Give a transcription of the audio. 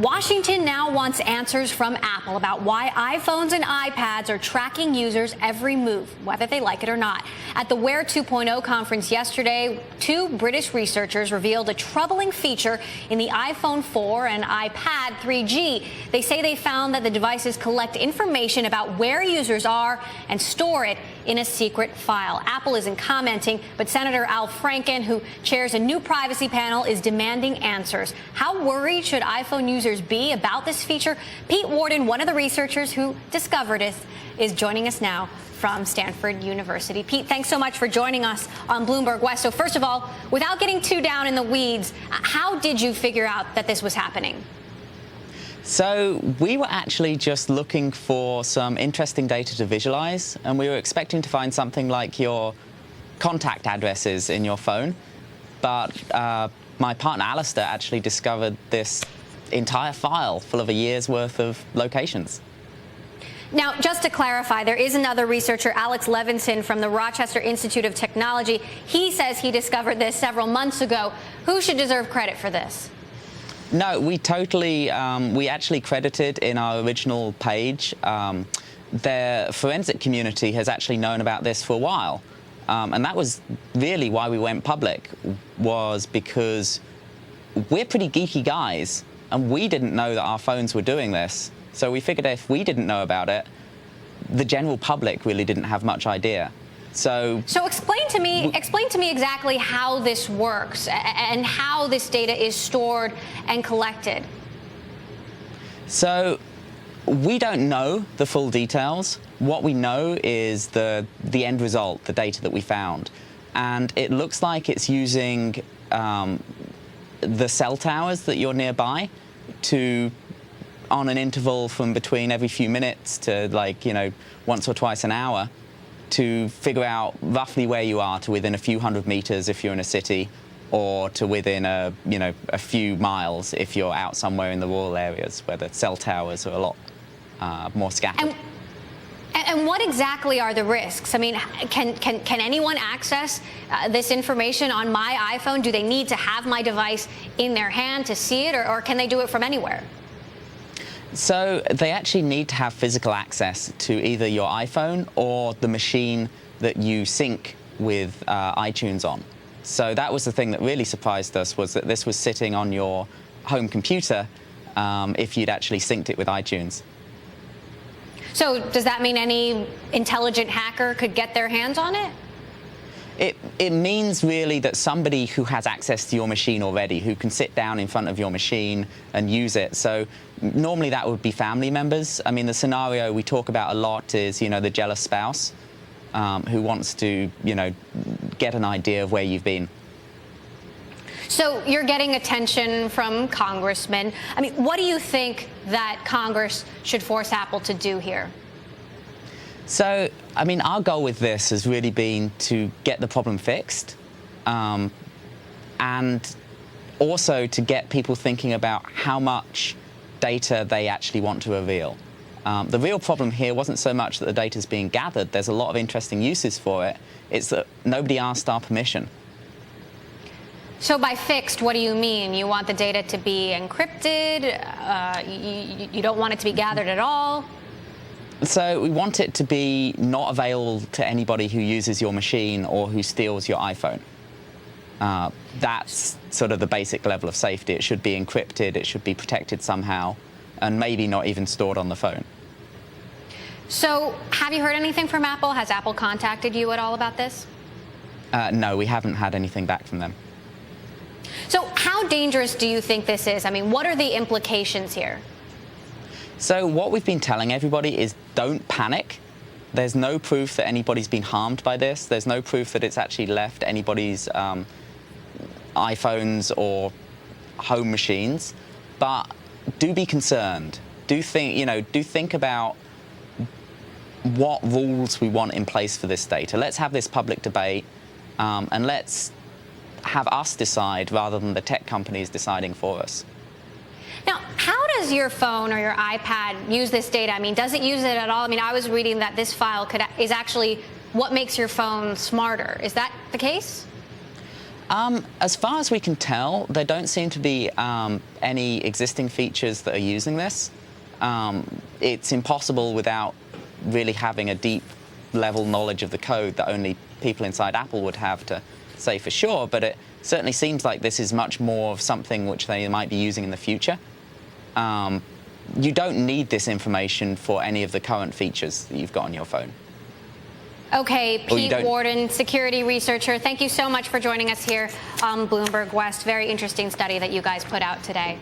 Washington now wants answers from Apple about why iPhones and iPads are tracking users' every move, whether they like it or not. At the Wear 2.0 conference yesterday, two British researchers revealed a troubling feature in the iPhone 4 and iPad 3G. They say they found that the devices collect information about where users are and store it in a secret file. Apple isn't commenting, but Senator Al Franken, who chairs a new privacy panel, is demanding answers. How worried should iPhone users be about this feature? Pete Warden, one of the researchers who discovered it, is joining us now from Stanford University. Pete, thanks so much for joining us on Bloomberg West. So first of all, without getting too down in the weeds, how did you figure out that this was happening? So we were actually just looking for some interesting data to visualize, and we were expecting to find something like your contact addresses in your phone. But my partner Alistair actually discovered this entire file full of a year's worth of locations. Now, just to clarify, there is another researcher, Alex Levinson, from the Rochester Institute of Technology. He says he discovered this several months ago. Who should deserve credit for this? No, we actually credited in our original page. The forensic community has actually known about this for a while. And that was really why we went public, was because we're pretty geeky guys, and we didn't know that our phones were doing this. So we figured if we didn't know about it, the general public really didn't have much idea. So explain to me exactly how this works and how this data is stored and collected. So we don't know the full details. What we know is the end result, the data that we found. And it looks like it's using the cell towers that you're nearby to, on an interval from between every few minutes to, like, once or twice an hour, to figure out roughly where you are, to within a few hundred meters if you're in a city, or to within a few miles if you're out somewhere in the rural areas where the cell towers are a lot more scattered. And what exactly are the risks? I mean, can anyone access this information on my iPhone? Do they need to have my device in their hand to see it, or can they do it from anywhere? So they actually need to have physical access to either your iPhone or the machine that you sync with iTunes on. So that was the thing that really surprised us, was that this was sitting on your home computer if you'd actually synced it with iTunes. So does that mean any intelligent hacker could get their hands on it? It means really that somebody who has access to your machine already, who can sit down in front of your machine and use it. So normally that would be family members. I mean, the scenario we talk about a lot is, the jealous spouse who wants to, get an idea of where you've been. So you're getting attention from congressmen. I mean, what do you think that Congress should force Apple to do here? So, I mean, our goal with this has really been to get the problem fixed, and also to get people thinking about how much data they actually want to reveal. The real problem here wasn't so much that the data is being gathered. There's a lot of interesting uses for it. It's that nobody asked our permission. So by fixed, what do you mean? You want the data to be encrypted? You don't want it to be gathered at all? So we want it to be not available to anybody who uses your machine or who steals your iPhone. That's sort of the basic level of safety. It should be encrypted, it should be protected somehow, and maybe not even stored on the phone. So have you heard anything from Apple? Has Apple contacted you at all about this? No, we haven't had anything back from them. So how dangerous do you think this is? I mean, what are the implications here? So what we've been telling everybody is don't panic. There's no proof that anybody's been harmed by this. There's no proof that it's actually left anybody's iPhones or home machines. But do be concerned. Do think about what rules we want in place for this data. Let's have this public debate, and let's have us decide rather than the tech companies deciding for us. Now, how does your phone or your iPad use this data? I mean, does it use it at all? I mean, I was reading that this file is actually what makes your phone smarter. Is that the case? As far as we can tell, there don't seem to be any existing features that are using this. It's impossible without really having a deep level knowledge of the code that only people inside Apple would have to say for sure, but it certainly seems like this is much more of something which they might be using in the future. You don't need this information for any of the current features that you've got on your phone. Okay, Pete Warden, security researcher, thank you so much for joining us here on Bloomberg West. Very interesting study that you guys put out today.